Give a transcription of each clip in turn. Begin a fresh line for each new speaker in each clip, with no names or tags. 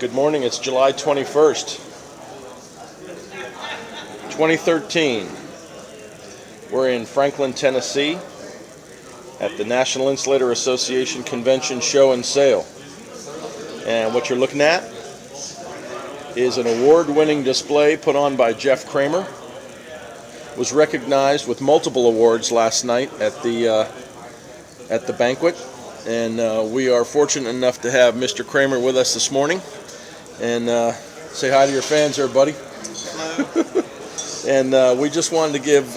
Good morning. It's July 21st, 2013. We're in Franklin, Tennessee at the National Insulator Association Convention Show and Sale. And what you're looking at is an award-winning display put on by Jeff Kramer. Was recognized with multiple awards last night at the banquet. And we are fortunate enough to have Mr. Kramer with us this morning. And say hi to your fans there, buddy.
Hello.
And we just wanted to give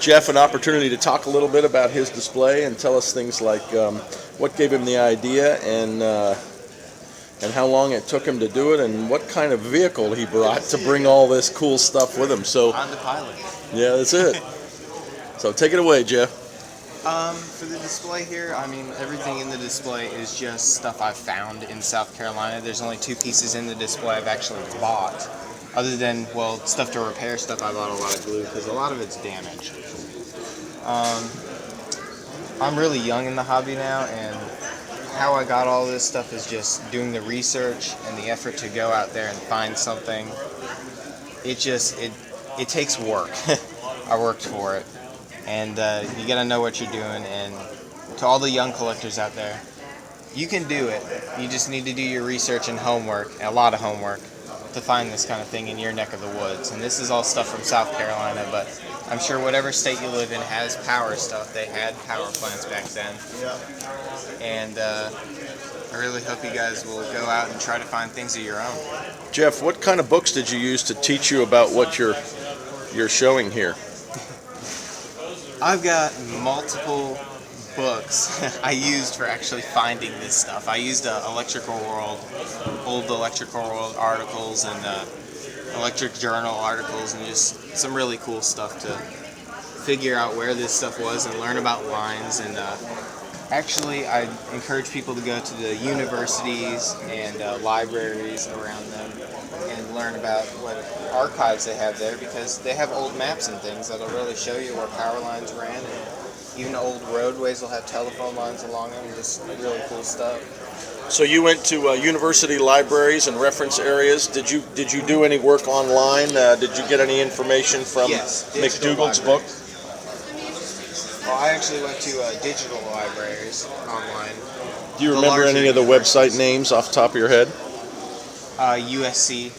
Jeff an opportunity to talk a little bit about his display and tell us things like what gave him the idea and how long it took him to do it and what kind of vehicle he brought to bring all this cool stuff with him. So
I'm the pilot.
Yeah, that's it. So take it away, Jeff.
For the display here, I mean, everything in the display is just stuff I've found in South Carolina. There's only two pieces in the display I've actually bought. Other than, well, stuff to repair stuff, I bought a lot of glue because a lot of it's damaged. I'm really young in the hobby now, and how I got all this stuff is just doing the research and the effort to go out there and find something. It takes work. I worked for it. And you gotta know what you're doing. And to all the young collectors out there, you can do it. You just need to do your research and homework, a lot of homework, to find this kind of thing in your neck of the woods. And this is all stuff from South Carolina, but I'm sure whatever state you live in has power stuff. They had power plants back then. Yeah. And I really hope you guys will go out and try to find things of your own.
Jeff, what kind of books did you use to teach you about what you're showing here?
I've got multiple books I used for actually finding this stuff. I used Electrical World, old Electrical World articles and Electric Journal articles and just some really cool stuff to figure out where this stuff was and learn about lines. And actually, I encourage people to go to the universities and libraries around them and learn about what archives they have there, because they have old maps and things that'll really show you where power lines ran, and even old roadways will have telephone lines along them, just really cool stuff.
So you went to university libraries and reference areas. Did you do any work online? Did you get any information from McDougall's book?
Well, I actually went to digital libraries online.
Do you remember any of the website names off the top of your head?
USC,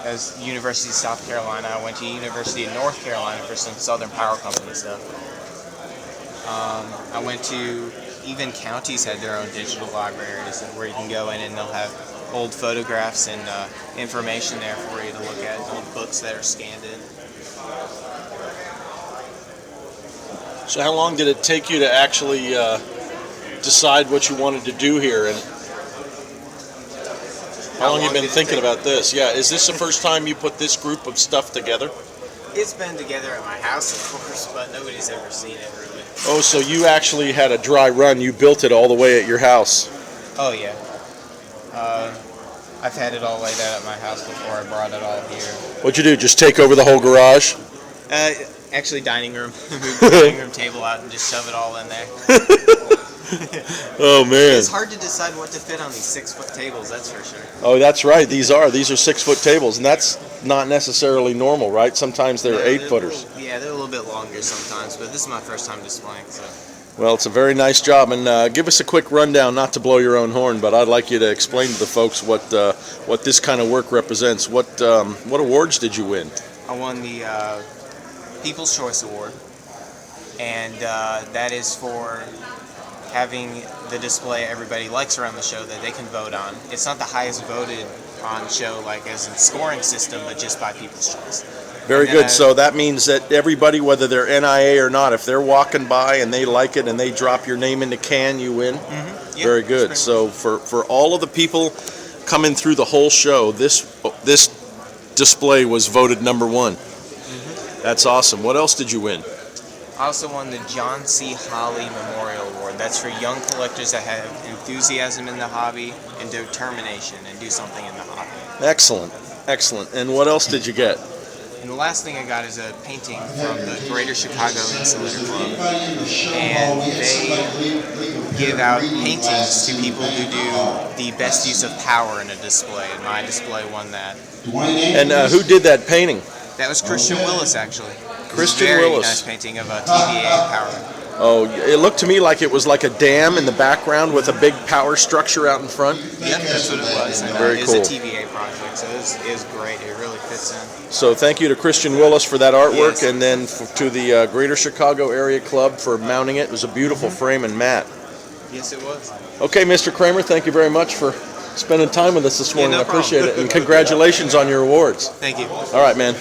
as University of South Carolina. I went to University of North Carolina for some Southern Power Company stuff. I went to, even counties had their own digital libraries where you can go in and they'll have old photographs and information there for you to look at, old books that are scanned in.
So how long did it take you to actually decide what you wanted to do here, and how long have you been thinking about this? Yeah, is this the first time you put this group of stuff together?
It's been together at my house, of course, but nobody's ever seen it really.
Oh, so you actually had a dry run. You built it all the way at your house.
Oh, yeah. I've had it all laid out at my house before I brought it all here.
What'd you do, just take over the whole garage?
Actually, dining room. Move the dining room table out and just shove it all in there.
Oh, man.
It's hard to decide what to fit on these 6-foot tables, that's for sure.
Oh, that's right. These are 6-foot tables, and that's not necessarily normal, right? Sometimes they're 8-footers.
Yeah, they're a little bit longer sometimes, but this is my first time displaying, so.
Well, it's a very nice job, and give us a quick rundown, not to blow your own horn, but I'd like you to explain to the folks what this kind of work represents. What awards did you win?
I won the People's Choice Award, and that is for having the display everybody likes around the show that they can vote on. It's not the highest voted on show, like as in scoring system, but just by People's Choice.
Very good. So that means that everybody, whether they're NIA or not, if they're walking by and they like it and they drop your name in the can, you win? Mm-hmm. Yep. Very good. So for all of the people coming through the whole show, this display was voted #1. Mm-hmm. That's awesome. What else did you win?
I also won the John C. Holly Memorial Award. That's for young collectors that have enthusiasm in the hobby and determination and do something in the hobby.
Excellent. Excellent. And what else did you get?
And the last thing I got is a painting from the Greater Chicago Insulator Club. And they give out paintings to people who do the best use of power in a display. And my display won that.
And who did that painting?
That was Christian Willis, actually.
Christian
very
Willis.
Nice painting of a TVA power.
Oh, it looked to me like it was like a dam in the background with a big power structure out in front.
Yep, that's what it was. And,
very cool.
It's a TVA project, so it was great. It really fits in.
So thank you to Christian Willis for that artwork,
Yes.
and then to the Greater Chicago Area Club for mounting it. It was a beautiful frame and mat.
Yes, it was.
Okay, Mr. Kramer, thank you very much for spending time with us this morning.
no
I appreciate
problem.
it, and congratulations on your awards.
Thank you.
All right, man.
I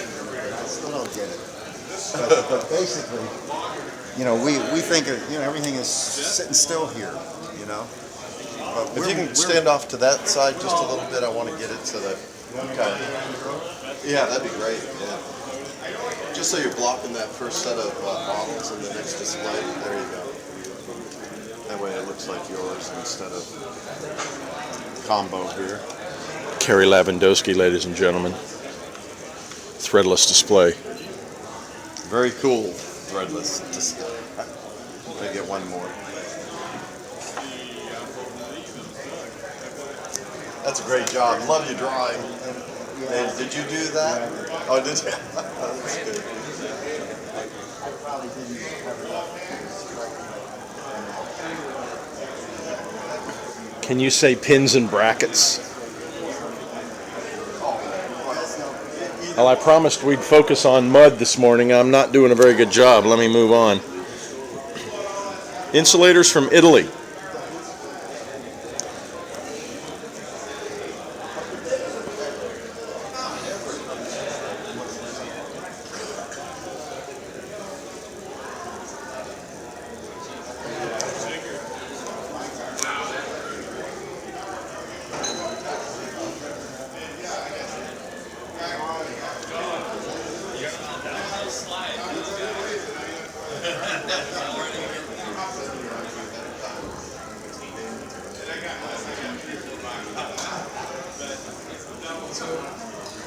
still don't get it. But basically, you know, we think everything is sitting still here, you know. But
If you can stand off to that side just a little bit, I want to get it so that yeah, that'd be great. Yeah. Just so you're blocking that first set of models in the next display. There you go. That way it looks like yours instead of combo here.
Kerry Lavandowski, ladies and gentlemen. Threadless display.
Very cool. Threadless display. I get one more. That's a great job. Love your drawing. And did you do that? Oh, did you? That's good.
Can you say pins and brackets? Well, I promised we'd focus on mud this morning. I'm not doing a very good job. Let me move on. Insulators from Italy.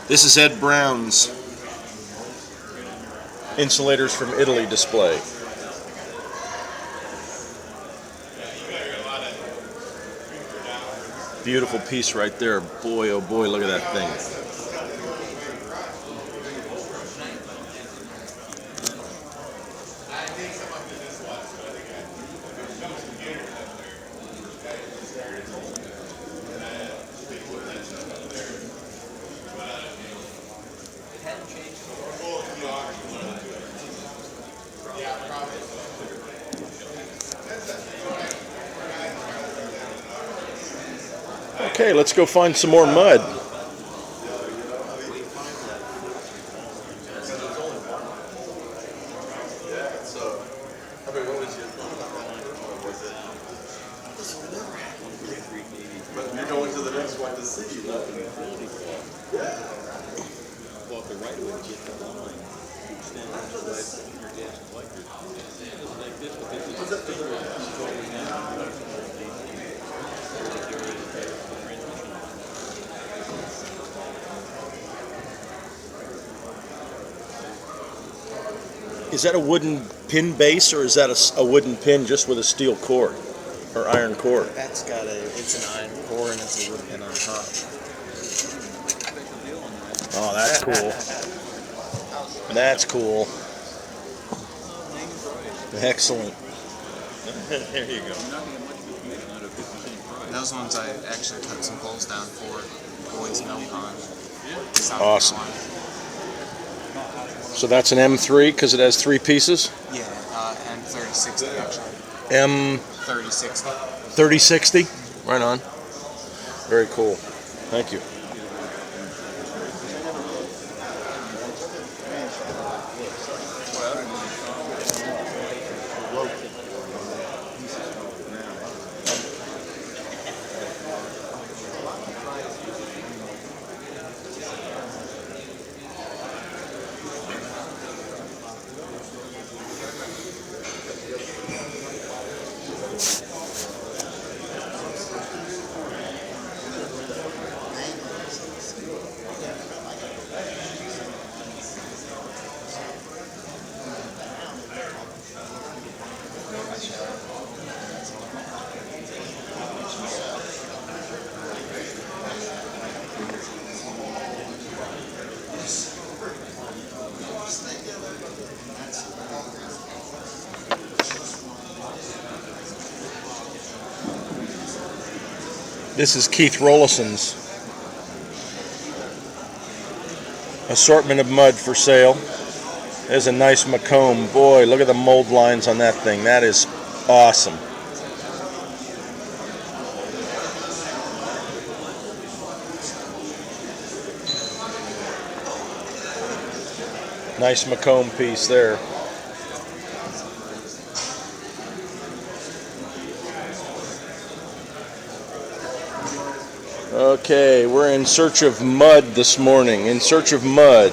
This is Ed Brown's Insulators from Italy display. Beautiful piece right there. Boy, oh boy, look at that thing. Okay, let's go find some more mud.
But you're going to the next one to see.
Well, if the right way to get the line, you stand on the side of your gas collector. Like this, but this is going down.
Is that a wooden pin base, or is that a wooden pin just with a steel core or iron core?
It's an iron core and it's a wood pin on top.
Oh, that's cool. That's cool. Excellent.
There you go.
Those ones I actually cut some poles down for Boyd's Mill Pond.
Awesome. So that's an M3 because it has 3 pieces?
Yeah, and 3060 actually.
M
3060.
3060? Right on. Very cool. Thank you. This is Keith Rollison's assortment of mud for sale. There's a nice Macomb. Boy, look at the mold lines on that thing. That is awesome. Nice Macomb piece there. Okay, we're in search of mud this morning. In search of mud.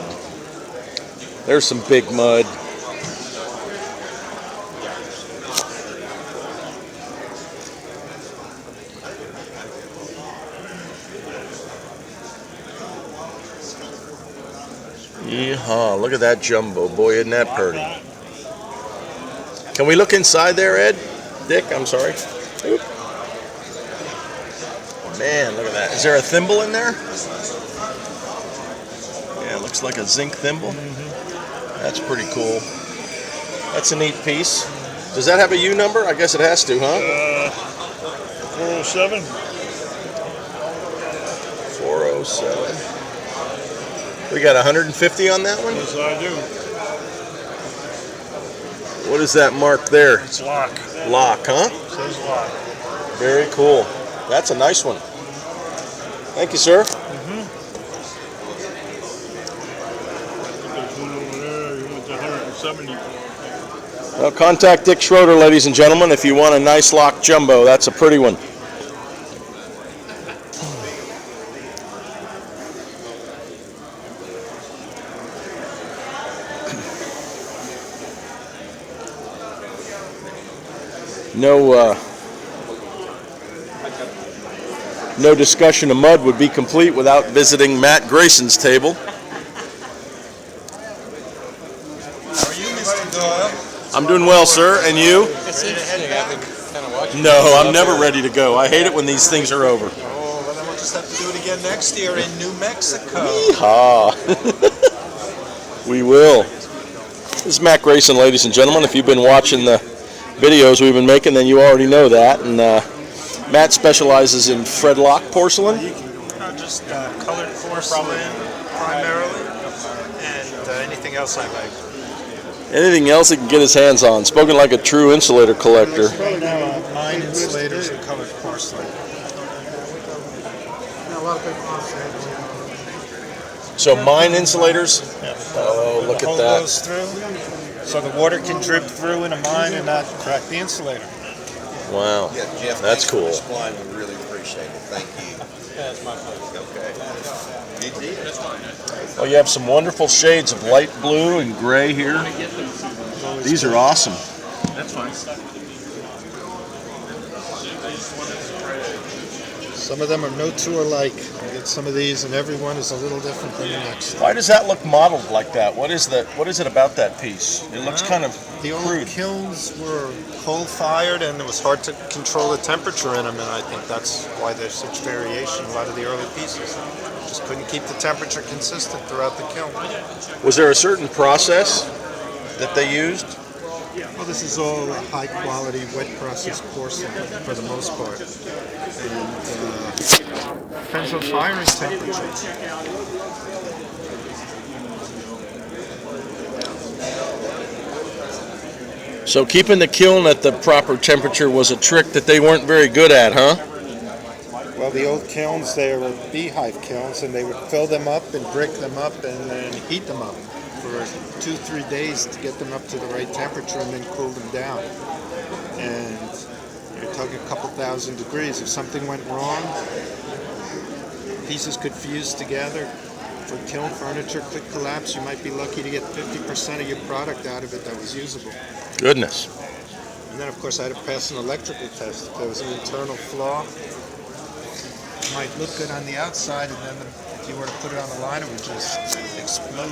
There's some big mud. Yeehaw, look at that jumbo. Boy, isn't that pretty. Can we look inside there, Ed? Dick, I'm sorry. Oop. Man, look at that. Is there a thimble in there? Yeah, it looks like a zinc thimble. That's pretty cool. That's a neat piece. Does that have a U number? I guess it has to, huh?
407.
407. We got 150 on that one?
Yes, I do.
What is that mark there?
It's lock.
Lock, huh?
It says lock.
Very cool. That's a nice one. Thank you, sir.
There's one over there. You want the 170.
Well, contact Dick Schroeder, ladies and gentlemen, if you want a nice lock jumbo. That's a pretty one. No discussion of mud would be complete without visiting Matt Grayson's table.
How are you, Mr. Doyle?
I'm doing well, sir. And you?
It's interesting. I've been kind of watching.
No, I'm never ready to go. I hate it when these things are over.
Oh, well, then we'll just have to do it again next year in New Mexico.
Yeehaw. We will. This is Matt Grayson, ladies and gentlemen. If you've been watching the videos we've been making, then you already know that. And Matt specializes in Fredlock porcelain.
Just colored porcelain primarily, and anything else I like.
Anything else he can get his hands on. Spoken like a true insulator collector.
Right now, mine insulators and colored porcelain.
So mine insulators? Oh, look
The
at
hole
that.
goes through, so the water can drip through in a mine and not crack the insulator.
Wow.
Yeah, Jeff,
That's
thanks
cool.
for displaying. We really appreciate it. Thank you.
Yeah, it's my pleasure.
Okay.
Oh, you have some wonderful shades of light blue and gray here. These are awesome.
That's fine.
Some of them are no two alike. You get some of these, and every one is a little different than the next.
Why does that look modeled like that? What is it about that piece? It looks kind of
The old
crude.
kilns were coal-fired, and it was hard to control the temperature in them, and I think that's why there's such variation. A lot of the early pieces just couldn't keep the temperature consistent throughout the kiln.
Was there a certain process that they used?
Well, this is all high-quality, wet-processed porcelain for the most part, and depends on firing temperature.
So keeping the kiln at the proper temperature was a trick that they weren't very good at, huh?
Well, the old kilns, they were beehive kilns, and they would fill them up and brick them up and then heat them up for 2-3 days to get them up to the right temperature and then cool them down. And you're talking a couple thousand degrees. If something went wrong, pieces could fuse together. For kiln furniture, could collapse. You might be lucky to get 50% of your product out of it that was usable.
Goodness.
And then, of course, I had to pass an electrical test. If there was an internal flaw, it might look good on the outside, and then if you were to put it on the line, it would just explode.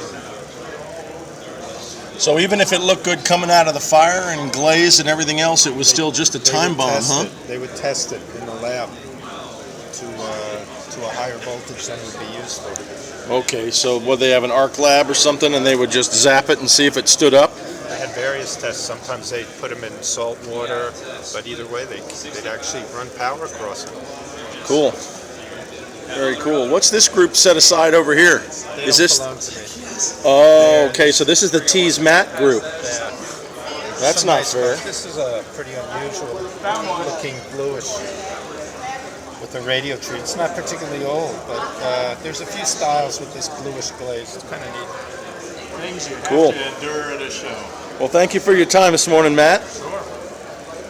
So even if it looked good coming out of the fire and glazed and everything else, it was still just a time bomb, huh?
They would test it in the lab to a higher voltage than would be useful.
Okay, so would they have an arc lab or something and they would just zap it and see if it stood up?
They had various tests. Sometimes they'd put them in salt water, but either way, they'd actually run power across it.
Cool. Very cool. What's this group set aside over here?
They
Is
don't
this?
belong to me.
Oh, okay. So this is the Tease Mat group. That's
Some
not
nice
fair.
ones. This is a pretty unusual looking bluish with a radio tree. It's not particularly old, but there's a few styles with this bluish glaze. It's kind of neat.
Things you have
Cool.
to endure at a show.
Well, thank you for your time this morning, Matt.
Sure.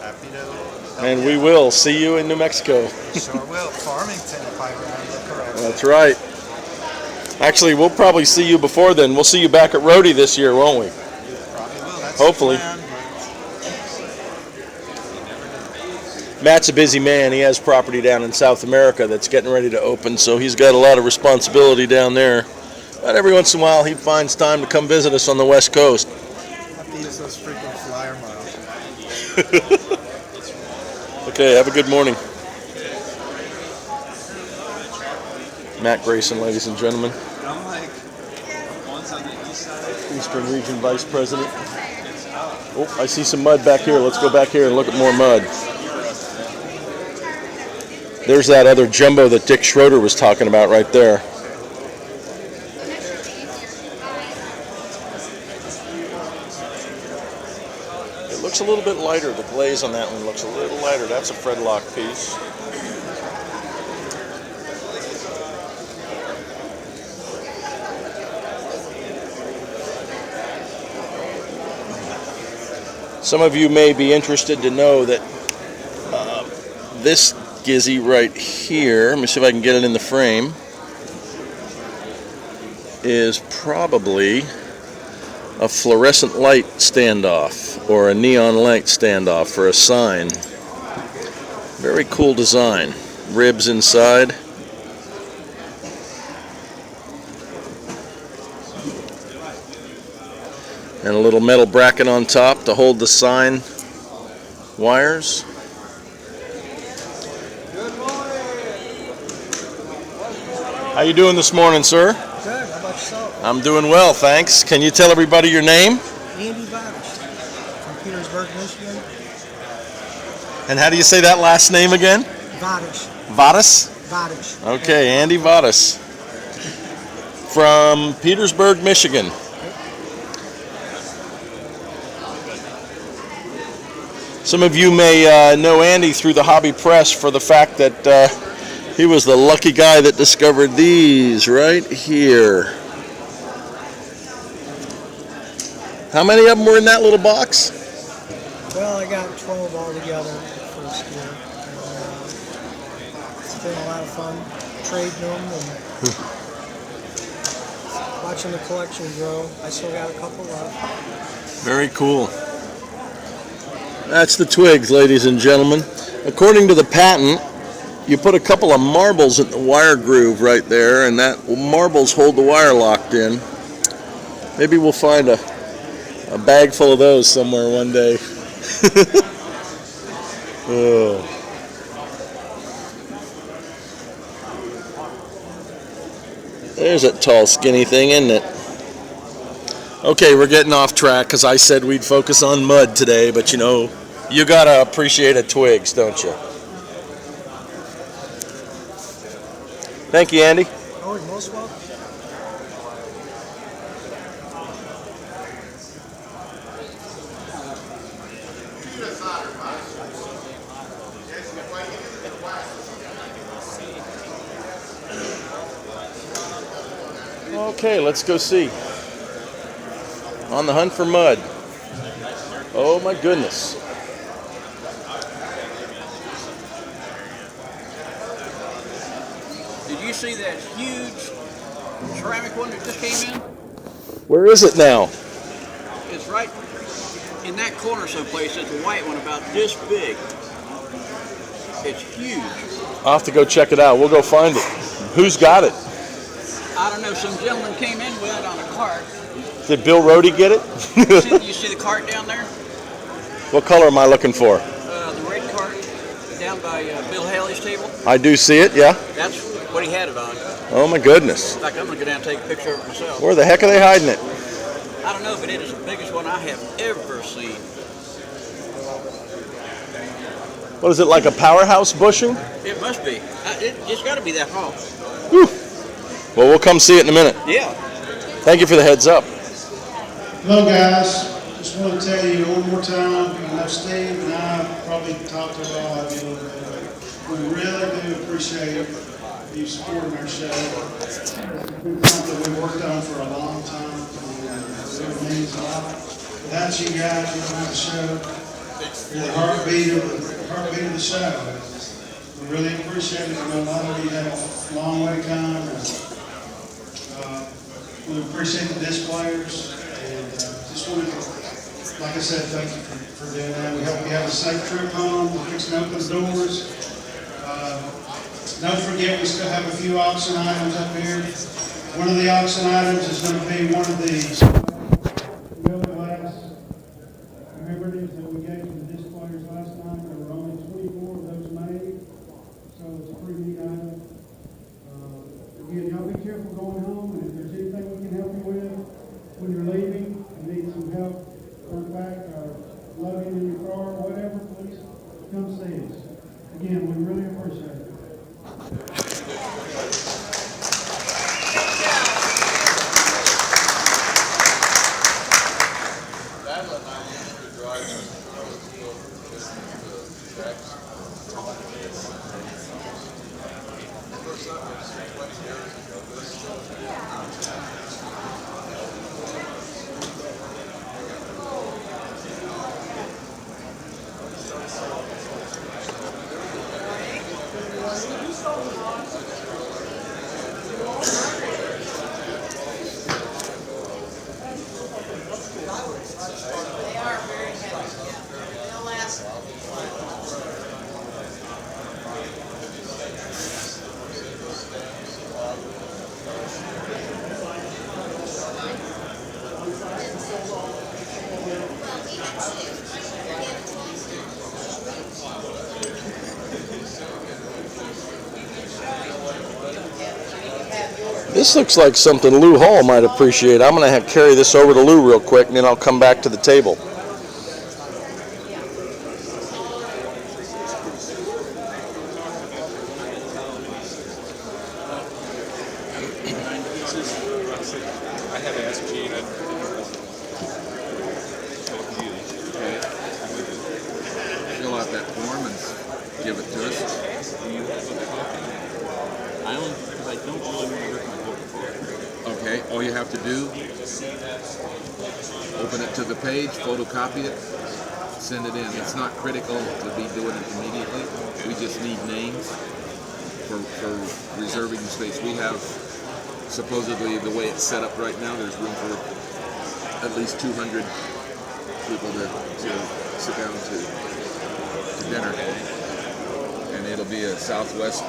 Happy to help
And
you
we
out.
will see you in New Mexico.
Sure will. Farmington, if I remember correctly.
That's right. Actually, we'll probably see you before then. We'll see you back at Rhodey this year, won't we?
Probably will. That's
Hopefully.
the plan.
Matt's a busy man. He has property down in South America that's getting ready to open, so he's got a lot of responsibility down there. But every once in a while, he finds time to come visit us on the West Coast.
Have to use those frequent flyer miles.
Okay, have a good morning. Matt Grayson, ladies and gentlemen.
I'm like, one's on the east side.
Eastern Region Vice President. Oh, I see some mud back here. Let's go back here and look at more mud. There's that other jumbo that Dick Schroeder was talking about right there. It looks a little bit lighter. The glaze on that one looks a little lighter. That's a Fredlock piece. Some of you may be interested to know that this Gizzy right here, let me see if I can get it in the frame, is probably a fluorescent light standoff or a neon light standoff for a sign. Very cool design. Ribs inside. And a little metal bracket on top to hold the sign wires. How you doing this morning, sir?
Good. How about yourself?
I'm doing well, thanks. Can you tell everybody your name?
Andy Vadish from Petersburg, Michigan.
And how do you say that last name again?
Vadish.
Vadas?
Vadish.
Okay, Andy Vadas. From Petersburg, Michigan. Some of you may know Andy through the hobby press for the fact that he was the lucky guy that discovered these right here. How many of them were in that little box?
Well, I got 12 altogether first year. It's been a lot of fun trading them and watching the collection grow. I still got a couple left.
Very cool. That's the twigs, ladies and gentlemen. According to the patent, you put a couple of marbles in the wire groove right there, and that marbles hold the wire locked in. Maybe we'll find a bag full of those somewhere one day. Oh. There's that tall, skinny thing, isn't it? Okay, we're getting off track because I said we'd focus on mud today, but you know, you gotta appreciate a twigs, don't you? Thank you, Andy.
Oh, you're most welcome.
Okay, let's go see. On the hunt for mud. Oh my goodness.
Did you see that huge ceramic one that just came in?
Where is it now?
It's right in that corner someplace. It's a white one about this big. It's huge.
I'll have to go check it out. We'll go find it. Who's got it?
I don't know. Some gentleman came in with it on a cart.
Did Bill Rohde get it?
You see the cart down there?
What color am I looking for?
The red cart down by Bill Haley's table.
I do see it, yeah.
That's what he had it on.
Oh my goodness.
In fact, I'm going to go down and take a picture of it myself.
Where the heck are they hiding it?
I don't know, but it is the biggest one I have ever seen.
What is it, like a powerhouse bushing?
It must be. It's got to be that tall.
Whew. Well, we'll come see it in a minute.
Yeah.
Thank you for the heads up.
Hello guys, just want to tell you one more time, I know Steve and I probably talked to all of you a little bit, but we really do appreciate you supporting our show. It's been something we've worked on for a long time, and it really means a lot. Without you guys, we don't have the show. You're the heartbeat of the show. We really appreciate it. I know a lot of you have a long way to come. We appreciate the displayers, and just want to, like I said, thank you for doing that. We hope you have a safe trip home. We're fixing to open the doors. Don't forget, we still have a few auction items up here. One of the auction items is going to be one of the glass commemorative that we gave to the displayers last night. There were only 24 of those made, so it's a pretty neat item. Again, y'all be careful going home, and if there's anything we can help you with when you're leaving and need some help going back or lugging in your car or whatever, please come see us. Again, we really appreciate it.
This looks like something Lou Hall might appreciate. I'm going to carry this over to Lou real quick, and then I'll come back to the table.
I have asked Gene.
Fill out that form and give it to us.
Do you have a copy? I don't, because I don't really want to rip my book apart.
Okay, all you have to do, open it to the page, photocopy it, send it in. It's not critical to be doing it immediately. We just need names for reserving the space. We have, supposedly, the way it's set up right now, there's room for at least 200 people to sit down to dinner. And it'll be a Southwest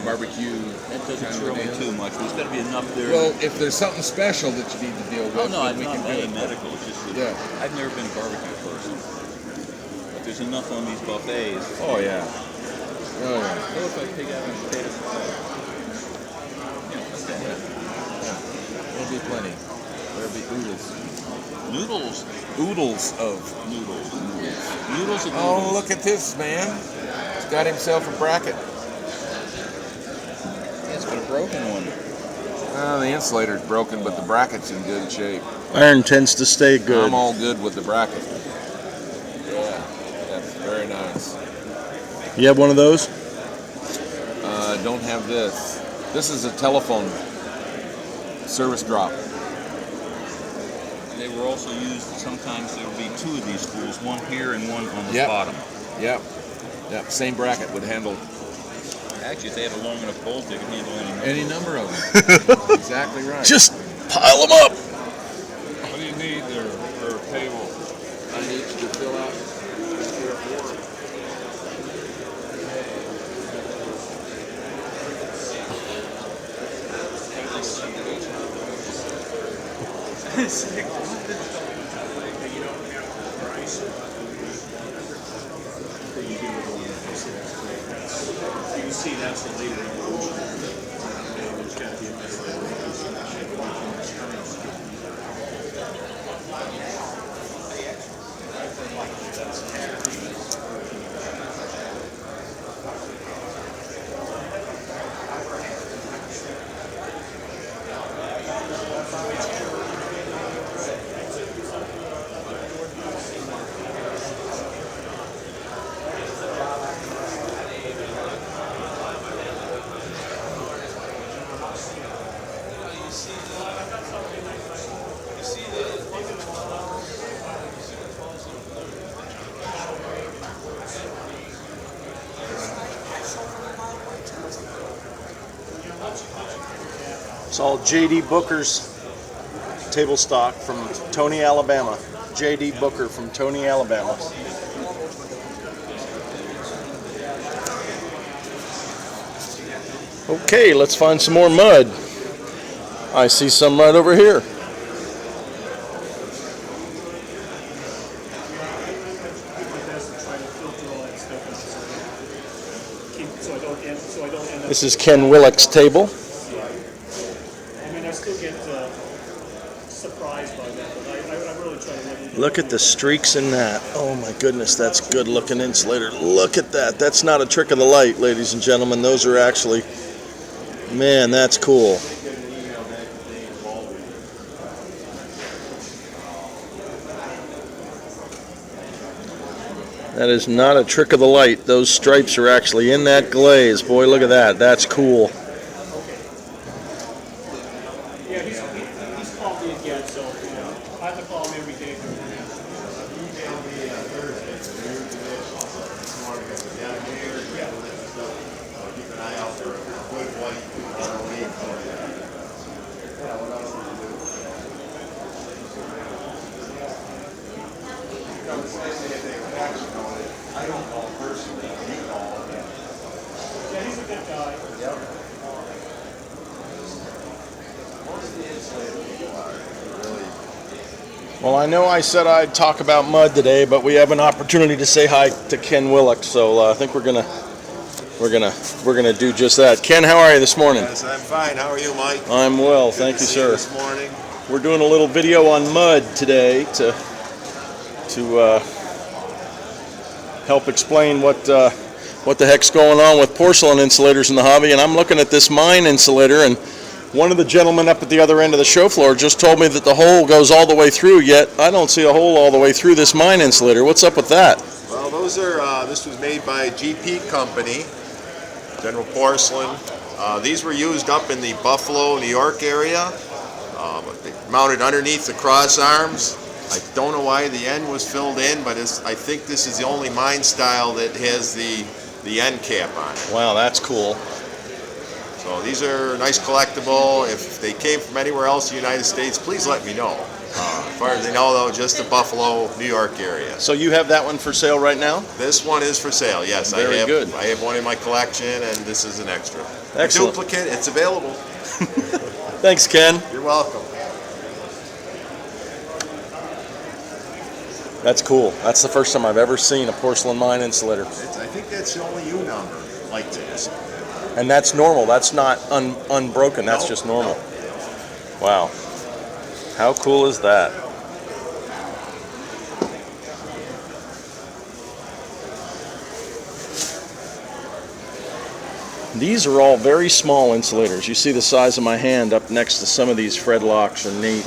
barbecue.
That doesn't thrill me too much. There's got to be enough there.
Well, if there's something special that you need to deal with,
Oh no,
then
it's
we
not
can do it.
medical. It's just that I've never been a barbecue person. But there's enough on these buffets.
Oh yeah. Oh yeah.
What if I pick out a potato salad?
There'll be plenty. There'll be oodles.
Noodles.
Oodles of
Noodles. Noodles of noodles.
Oh, look at this man. He's got himself a bracket.
It's got a broken one.
The insulator's broken, but the bracket's in good shape.
Iron tends to stay good.
I'm all good with the bracket. Yeah, that's very nice.
You have one of those?
Don't have this. This is a telephone service drop.
They were also used, sometimes there would be two of these spools, one here and one on the bottom.
Yep. Same bracket would handle
Actually, if they have a long enough bolt, they can handle
any number of them. Exactly right.
Just pile them up.
What do you need there for a table?
I need you to fill out 3 or 4.
You can see that's the leader. There's got to be a better way.
It's all J.D. Booker's table stock from Tony, Alabama. J.D. Booker from Tony, Alabama. Okay, let's find some more mud. I see some right over here. This is Ken Willick's table.
I mean, I still get surprised by that, but I really try to
Look at the streaks in that. Oh my goodness, that's good looking insulator. Look at that. That's not a trick of the light, ladies and gentlemen. Those are actually, man, that's cool. That is not a trick of the light. Those stripes are actually in that glaze. Boy, look at that. That's cool.
Yeah, he's called me again, so I have to call him every day.
Keep an eye out for a good white I don't call personally. He called.
Yeah, he's a good guy.
Yep. Most of the insulators are really.
Well, I know I said I'd talk about mud today, but we have an opportunity to say hi to Ken Willick, so I think we're gonna do just that. Ken, how are you this morning?
Yes, I'm fine. How are you, Mike?
I'm well,
Good
thank
to
you,
see
sir.
This morning.
We're doing a little video on mud today to help explain what the heck's going on with porcelain insulators in the hobby. And I'm looking at this mine insulator, and one of the gentlemen up at the other end of the show floor just told me that the hole goes all the way through, yet I don't see a hole all the way through this mine insulator. What's up with that?
Well, those are. This was made by GP Company, General Porcelain. These were used up in the Buffalo, New York area. They mounted underneath the cross arms. I don't know why the end was filled in, but I think this is the only mine style that has the end cap on it.
Wow, that's cool.
So these are nice collectible. If they came from anywhere else in the United States, please let me know. As far as I know, though, just the Buffalo, New York area.
So you have that one for sale right now?
This one is for sale, yes.
Very good.
I have one in my collection, and this is an extra.
Excellent.
A duplicate, it's available.
Thanks, Ken.
You're welcome.
That's cool. That's the first time I've ever seen a porcelain mine insulator.
I think that's the only U number like this.
And that's normal. That's not unbroken. That's just normal. Wow. How cool is that? These are all very small insulators. You see the size of my hand up next to some of these Fred locks are neat.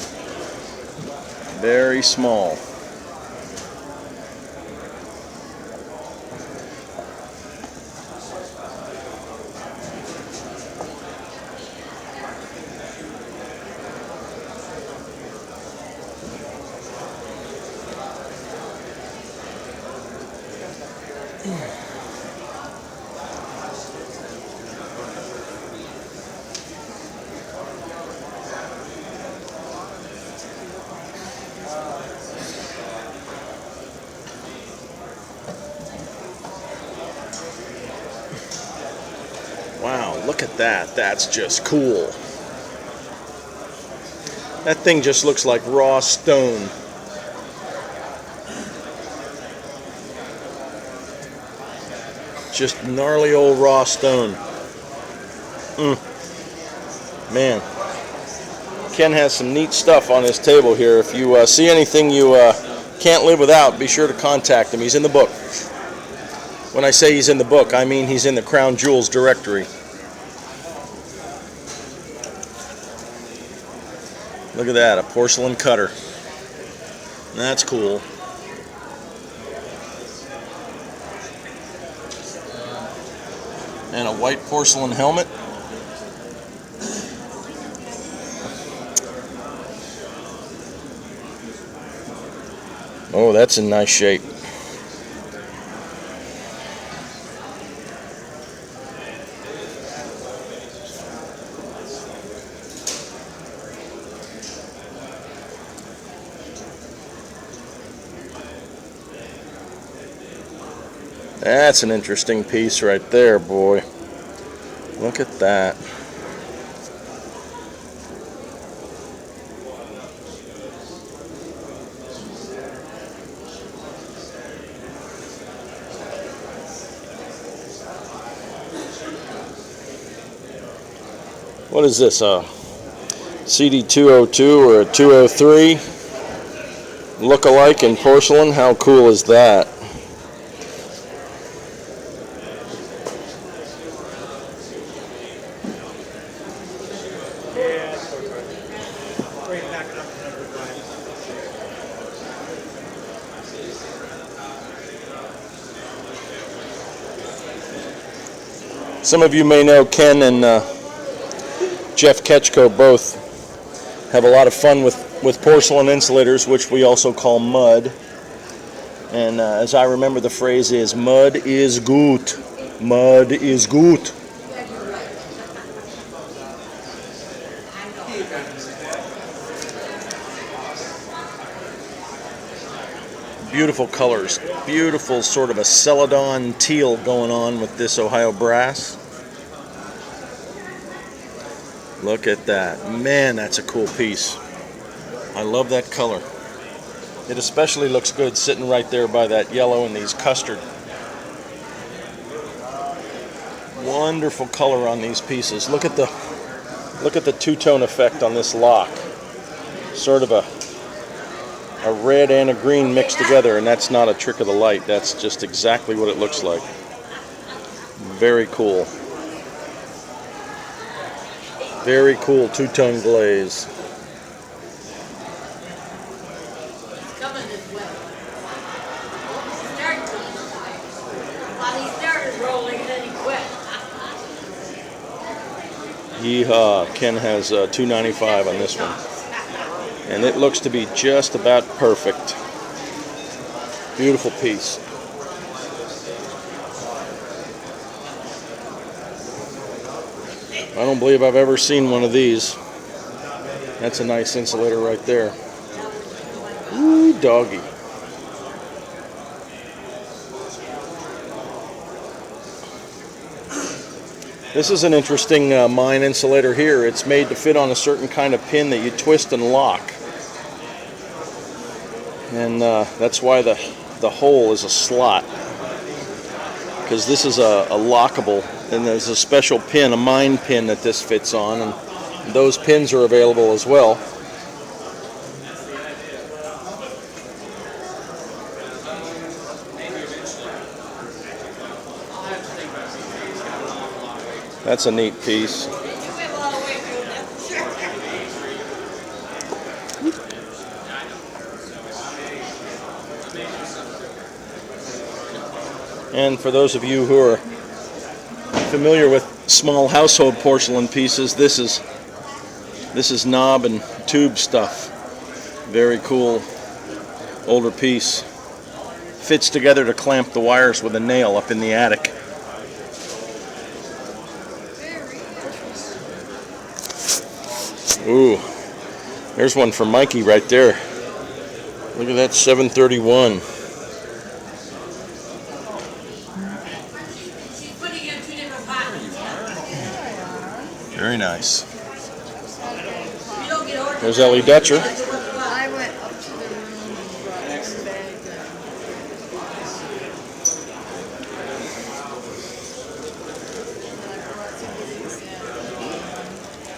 Very small. Wow, look at that. That's just cool. That thing just looks like raw stone. Just gnarly old raw stone. Man. Ken has some neat stuff on his table here. If you see anything you can't live without, be sure to contact him. He's in the book. When I say he's in the book, I mean he's in the Crown Jewels directory. Look at that, a porcelain cutter. That's cool. And a white porcelain helmet. Oh, that's in nice shape. That's an interesting piece right there, boy. Look at that. What is this, a CD202 or a 203 look-alike in porcelain? How cool is that? Some of you may know Ken and Jeff Ketchko both have a lot of fun with porcelain insulators, which we also call mud. And as I remember, the phrase is, mud is gut. Mud is gut. Beautiful colors. Beautiful sort of a celadon teal going on with this Ohio brass. Look at that. Man, that's a cool piece. I love that color. It especially looks good sitting right there by that yellow and these custard. Wonderful color on these pieces. Look at the two-tone effect on this lock. Sort of a red and a green mixed together, and that's not a trick of the light. That's just exactly what it looks like. Very cool. Very cool two-tone glaze.
Coming this way. While he started rolling, then he quit.
Yeehaw. Ken has $2.95 on this one. And it looks to be just about perfect. Beautiful piece. I don't believe I've ever seen one of these. That's a nice insulator right there. Ooh, doggy. This is an interesting mine insulator here. It's made to fit on a certain kind of pin that you twist and lock. And that's why the hole is a slot. Because this is a lockable, and there's a special pin, a mine pin that this fits on, and those pins are available as well. That's a neat piece. And for those of you who are familiar with small household porcelain pieces, this is knob and tube stuff. Very cool older piece. Fits together to clamp the wires with a nail up in the attic. Ooh, there's one for Mikey right there. Look at that 731. Very nice. There's Ellie Dutcher.
I went up to the room and brought this bag.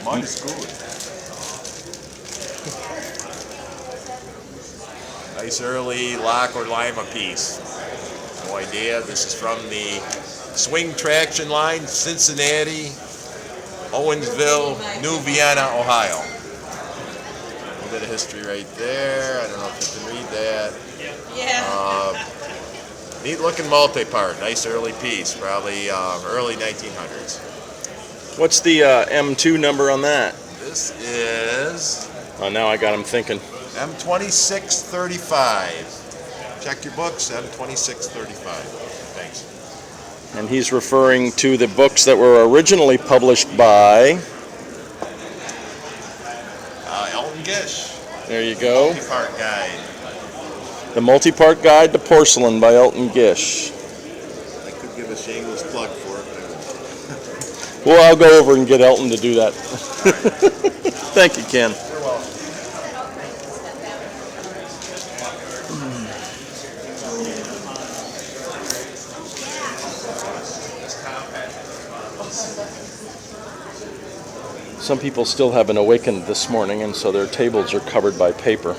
Mine is good. Nice early lock or lima piece. No idea. This is from the swing traction line, Cincinnati, Owensville, New Vienna, Ohio. A little bit of history right there. I don't know if you can read that.
Yeah.
Neat looking multi-part. Nice early piece. Probably early 1900s.
What's the M2 number on that?
This is
Oh, now I got him thinking.
M2635. Check your books, M2635. Thanks.
And he's referring to the books that were originally published by
Elton Gish.
There you go.
Multi-part guide.
The Multi-Part Guide to Porcelain by Elton Gish. Well, I'll go over and get Elton to do that. Thank you, Ken. Some people still haven't awakened this morning, and so their tables are covered by paper.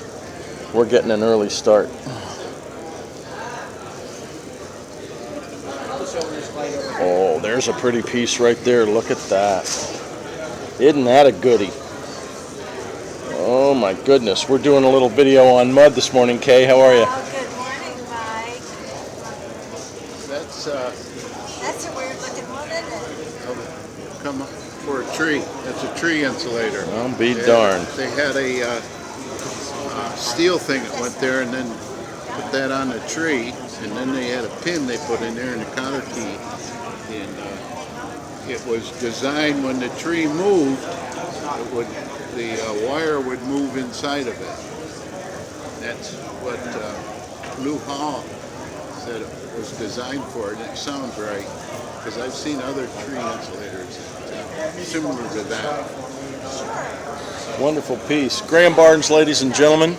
We're getting an early start. Oh, there's a pretty piece right there. Look at that. Isn't that a goodie? Oh my goodness. We're doing a little video on mud this morning, Kay. How are you?
Oh, good morning, Mike.
That's
That's a weird looking one, isn't it?
come for a tree. That's a tree insulator.
I'll be darned.
They had a steel thing that went there, and then put that on the tree, and then they had a pin they put in there and a cotter key, and it was designed when the tree moved, the wire would move inside of it. That's what Lou Hall said it was designed for, and it sounds right, because I've seen other tree insulators similar to that.
Wonderful piece. Graham Barnes, ladies and gentlemen.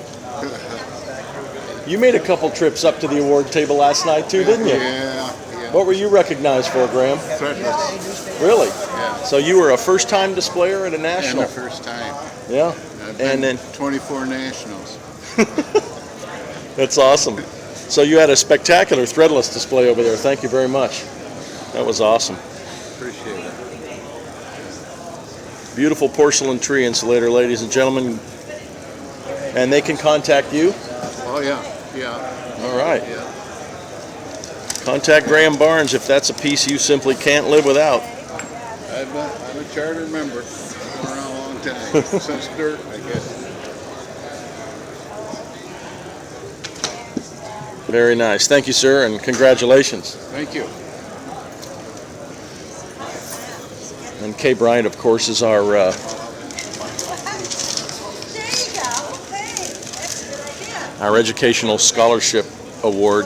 You made a couple trips up to the award table last night too, didn't you?
Yeah.
What were you recognized for, Graham?
Threadless.
Really?
Yeah.
So you were a first-time displayer at a national?
And the first time.
Yeah.
I've been
And then
24 nationals.
That's awesome. So you had a spectacular threadless display over there. Thank you very much. That was awesome.
Appreciate it.
Beautiful porcelain tree insulator, ladies and gentlemen. And they can contact you?
Oh, yeah. Yeah.
All right.
Yeah.
Contact Graham Barnes if that's a piece you simply can't live without.
I'm a charter member. Been around a long time. Since dirt, I guess.
Very nice. Thank you, sir, and congratulations.
Thank you.
And Kay Bryant, of course, is our
There you go. Thanks. That's a good idea.
our Educational Scholarship Award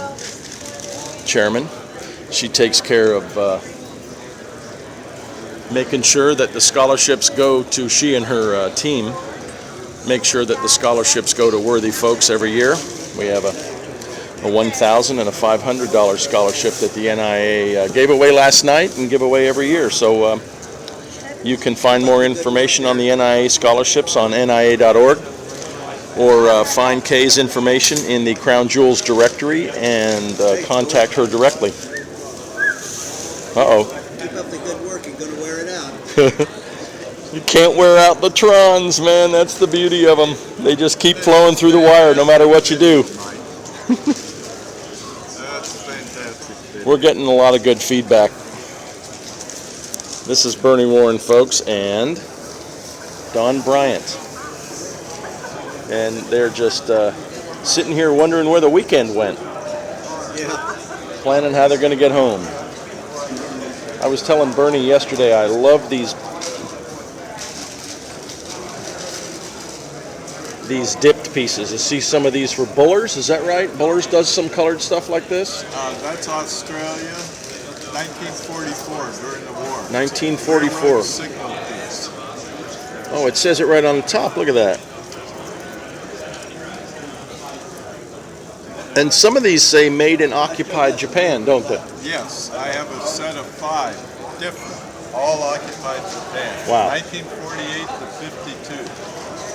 chairman. She takes care of making sure that the scholarships go to, she and her team make sure that the scholarships go to worthy folks every year. We have a $1,000 and a $500 scholarship that the NIA gave away last night and give away every year. So you can find more information on the NIA scholarships on nia.org, or find Kay's information in the Crown Jewels directory and contact her directly. Uh-oh.
Keep up the good work. You're going to wear it out.
You can't wear out the Trons, man. That's the beauty of them. They just keep flowing through the wire no matter what you do.
That's fantastic.
We're getting a lot of good feedback. This is Bernie Warren, folks, and Don Bryant. And they're just sitting here wondering where the weekend went.
Yeah.
Planning how they're going to get home. I was telling Bernie yesterday I love these dipped pieces. I see some of these for Buller's, is that right? Buller's does some colored stuff like this?
That's Australia, 1944, during the war.
1944.
Signal piece.
Oh, it says it right on the top. Look at that. And some of these say made in occupied Japan, don't they?
Yes, I have a set of 5 different, all occupied Japan.
Wow.
1948 to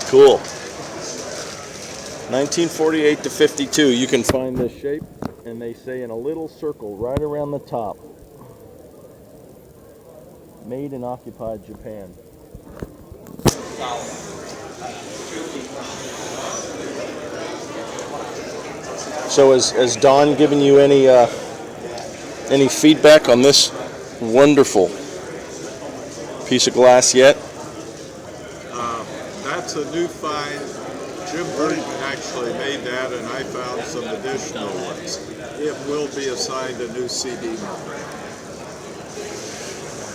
52.
Cool. 1948 to 52. You can find this shape, and they say in a little circle right around the top. Made in occupied Japan. So has Don given you any feedback on this wonderful piece of glass yet?
That's a new find. Jim Burton actually made that, and I found some additional ones. It will be assigned a new CD number.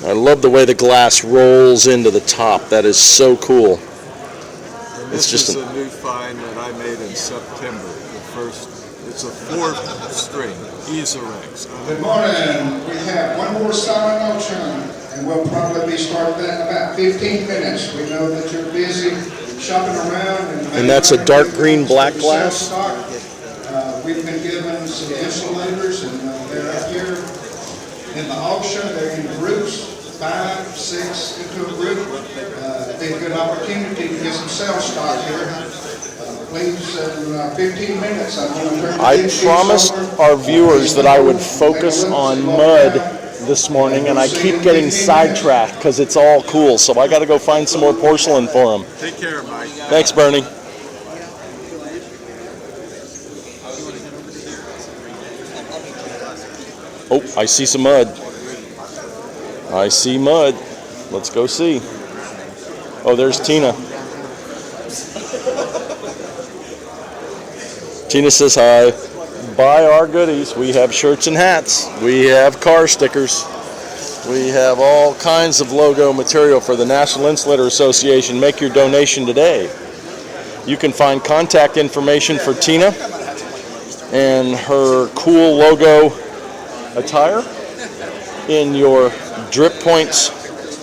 I love the way the glass rolls into the top. That is so cool.
This is a new find that I made in September. The first, it's a 4-string Easerex.
Good morning. We have one more silent auction and we'll probably be starting that in about 15 minutes. We know that you're busy shopping around.
And that's a dark green black glass?
We've been given some insulators, and they're up here in the auction. They're in groups, 5, 6 into a group. It'd be a good opportunity to get some sales stock here. Please, in 15 minutes, I'm going to turn
I promised our viewers that I would focus on mud this morning, and I keep getting sidetracked because it's all cool. So I got to go find some more porcelain for them.
Take care, Mike.
Thanks, Bernie. Oh, I see some mud. I see mud. Let's go see. Oh, there's Tina. Tina says hi. Buy our goodies. We have shirts and hats. We have car stickers. We have all kinds of logo material for the National Insulator Association. Make your donation today. You can find contact information for Tina and her cool logo attire in your Drip Points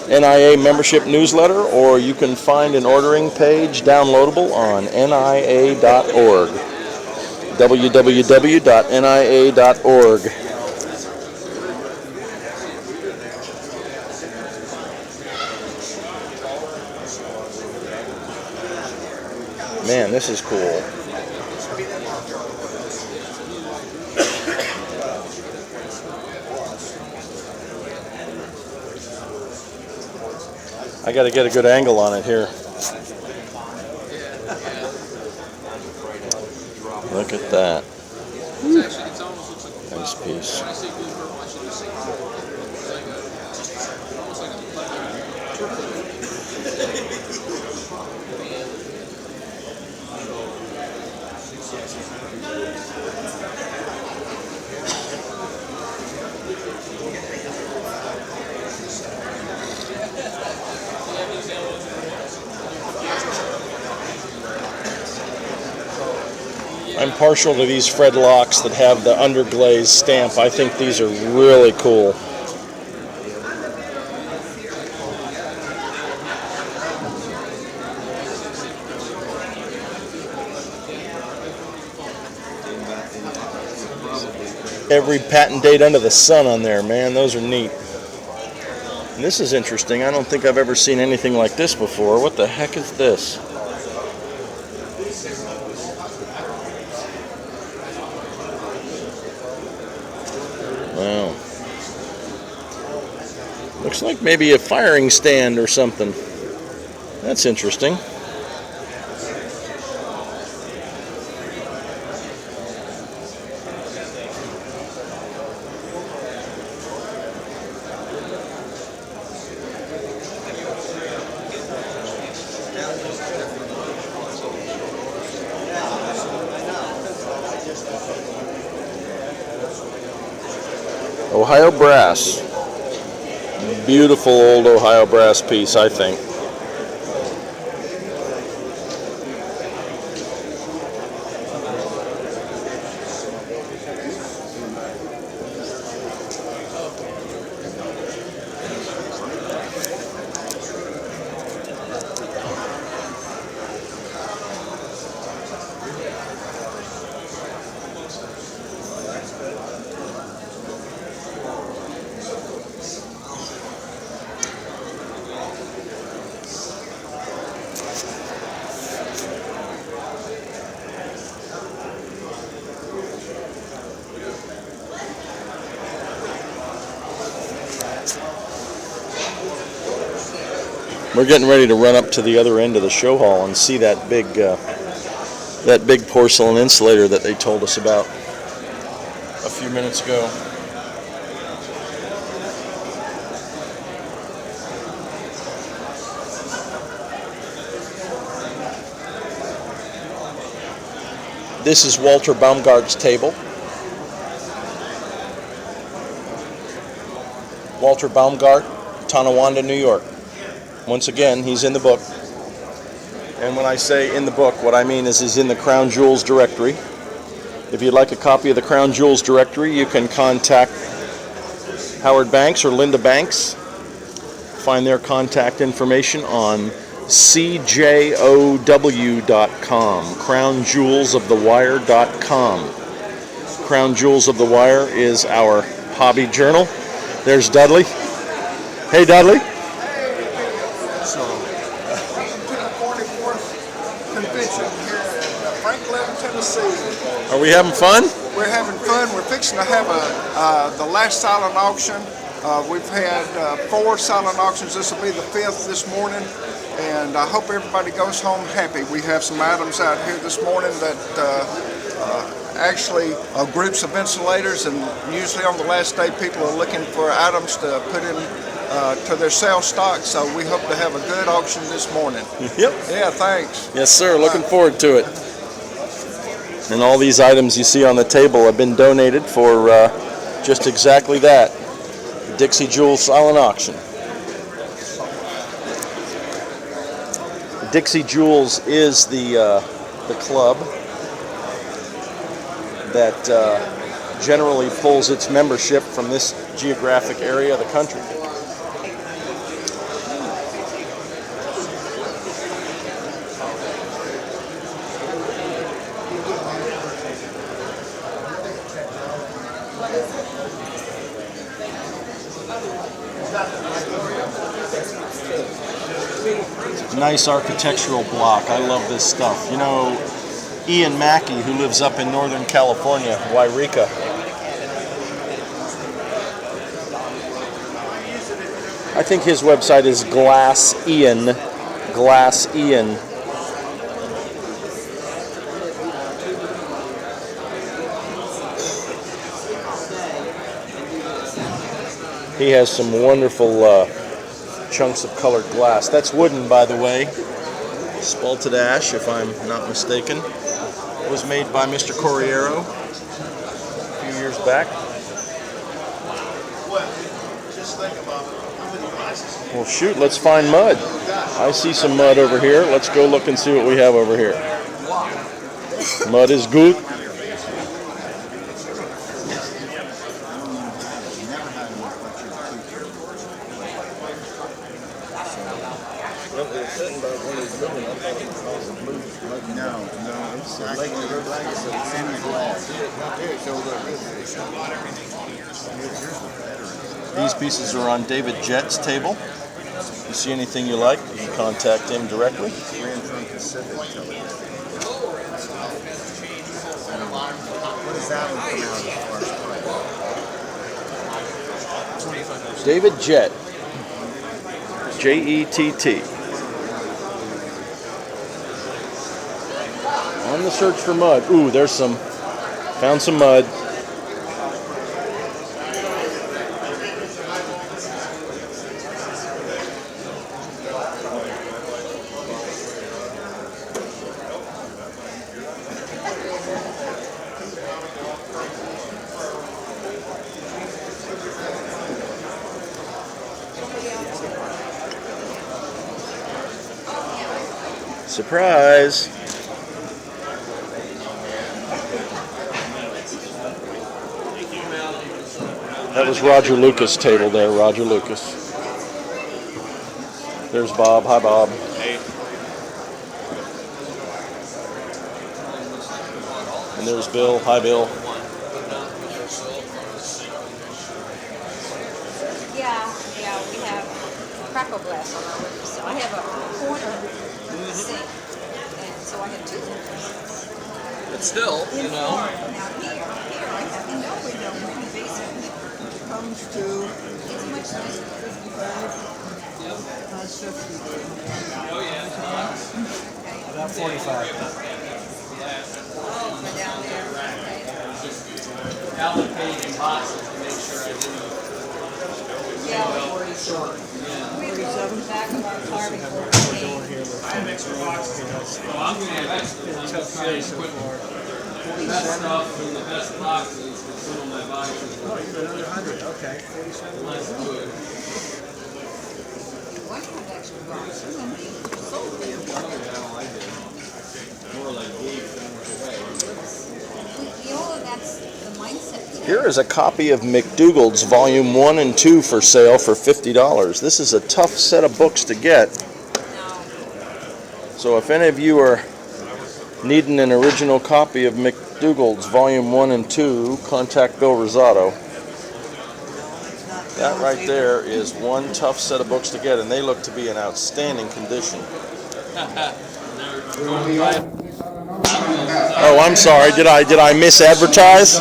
NIA membership newsletter, or you can find an ordering page downloadable on nia.org. www.nia.org. Man, this is cool. I got to get a good angle on it here. Look at that. Nice piece. I'm partial to these Fred locks that have the underglaze stamp. I think these are really cool. Every patent date under the sun on there, man. Those are neat. And this is interesting. I don't think I've ever seen anything like this before. What the heck is this? Wow. Looks like maybe a firing stand or something. That's interesting. Ohio brass. Beautiful old Ohio brass piece, I think. We're getting ready to run up to the other end of the show hall and see that big porcelain insulator that they told us about a few minutes ago. This is Walter Baumgart's table. Walter Baumgart, Tonawanda, New York. Once again, he's in the book. And when I say in the book, what I mean is he's in the Crown Jewels directory. If you'd like a copy of the Crown Jewels directory, you can contact Howard Banks or Linda Banks Find their contact information on cjow.com, crownjewelsofthewire.com. Crown Jewels of the Wire is our hobby journal. There's Dudley. Hey, Dudley.
So, welcome to the 44th convention here in Franklin, Tennessee.
Are we having fun?
We're having fun. We're fixing to have the last silent auction. We've had 4 silent auctions. This will be the 5th this morning, and I hope everybody goes home happy. We have some items out here this morning that actually groups of insulators, and usually on the last day people are looking for items to put in to their sales stock, so we hope to have a good auction this morning.
Yep.
Yeah, thanks.
Yes, sir. Looking forward to it. And all these items you see on the table have been donated for just exactly that. The Dixie Jewels Silent Auction. Dixie Jewels is the club that generally pulls its membership from this geographic area of the country. Nice architectural block. I love this stuff. You know, Ian Mackey, who lives up in Northern California, Wairika. I think his website is Glass Ian. Glass Ian. He has some wonderful chunks of colored glass. That's wooden, by the way. Spalted ash, if I'm not mistaken. It was made by Mr. Corriero a few years back. Well, shoot, let's find mud. I see some mud over here. Let's go look and see what we have over here. Mud is good. These pieces are on David Jett's table. If you see anything you like, you can contact him directly. David Jett. Jett. On the search for mud. Ooh, there's some. Found some mud. Surprise! That was Roger Lucas' table there, Roger Lucas. There's Bob. Hi, Bob. Hey. And there's Bill. Hi, Bill.
Yeah, we have crackle glass on our roof. So I have a corner sink, and so I have 2 windows.
But still, you know.
Now here I have no window in the basement. Comes to, it's much nicer. 55. How's 50?
Oh, yeah.
About 45.
Down there.
Allocating boxes to make sure I didn't.
Yeah.
47.
We go to the back of our car before we came.
I have extra boxes. Well, I'm going to have extra ones. Just trying to put the best stuff in the best boxes for some of my boxes.
Oh, you're another 100. Okay. 47.
Less good.
Why do you have extra boxes? I mean, so big.
Well, I did. More like gave things away.
You know, that's the mindset too.
Here is a copy of McDougald's Volume 1 and 2 for sale for $50. This is a tough set of books to get. So if any of you are needing an original copy of McDougald's Volume 1 and 2, contact Bill Rosato. That right there is one tough set of books to get, and they look to be in outstanding condition. Oh, I'm sorry. Did I misadvertise?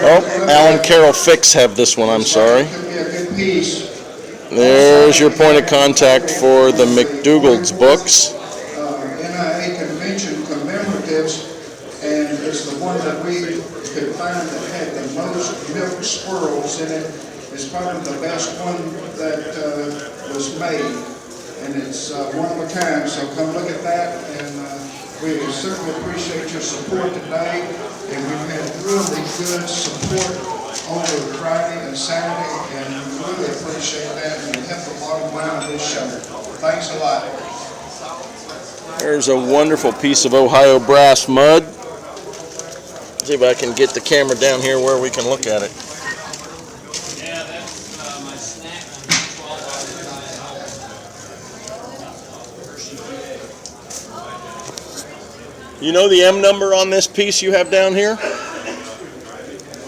Oh, Alan Carroll Fix have this one. I'm sorry. There's your point of contact for the McDougald's books.
NIA Convention commemoratives, and it's the one that we could find that had the most milk swirls in it. It's probably the best one that was made, and it's one of a kind. So come look at that, and we certainly appreciate your support today. And we've had really good support over Friday and Saturday, and we really appreciate that, and it helped the bottom line of this show. Thanks a lot.
There's a wonderful piece of Ohio brass mud. See if I can get the camera down here where we can look at it.
Yeah, that's my snack.
You know the M number on this piece you have down here?
Know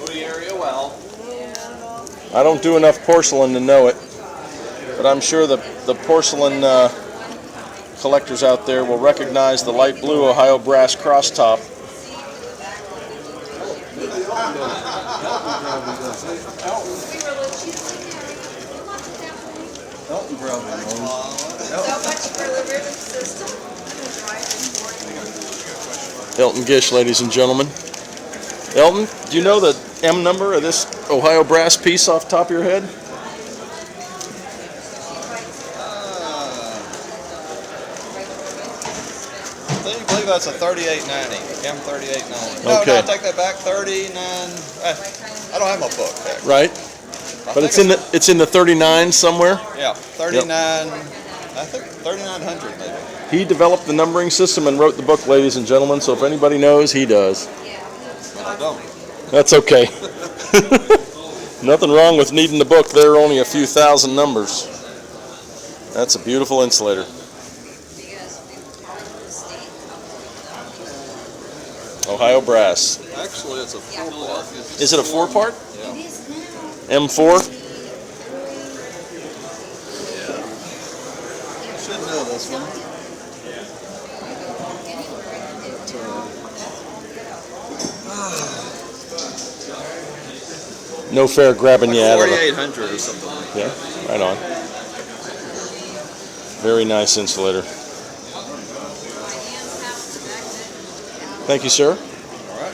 the area well.
I don't do enough porcelain to know it, but I'm sure the porcelain collectors out there will recognize the light blue Ohio brass crosstop.
Elton probably knows.
So much for the ribbon system.
Elton Gish, ladies and gentlemen. Elton, do you know the M number of this Ohio brass piece off the top of your head?
I believe that's a 3890, M3890. No,
Okay.
no, take that back. 39. I don't have my book back.
Right. But it's in the 39 somewhere.
Yeah, 39. I think 3900 maybe.
He developed the numbering system and wrote the book, ladies and gentlemen. So if anybody knows, he does.
But I don't.
That's okay. Nothing wrong with needing the book. There are only a few thousand numbers. That's a beautiful insulator. Ohio brass.
Actually, it's a 4-part.
Is it a 4-part?
Yeah.
M4?
You should know this one.
No fair grabbing you out of it.
4800 or something like that.
Yeah, right on. Very nice insulator. Thank you, sir.
All right.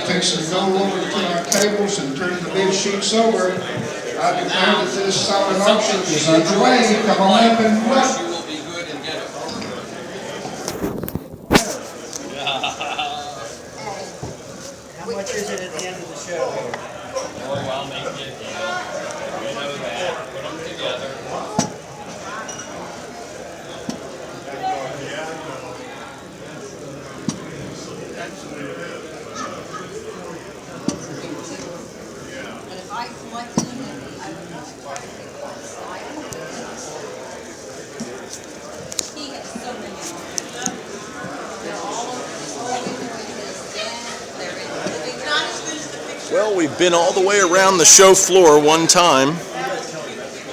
Fixing to go over to our tables and turn the bid sheets over. I declare that this silent auction is underway. Come on up and look.
How much is it at the end of the show here?
Oh, I'll make you a deal. You know that. Put them together.
And if I collected them, I would not try to pick one side. He has so many. They're all over his den. They're not as good as the picture.
Well, we've been all the way around the show floor one time,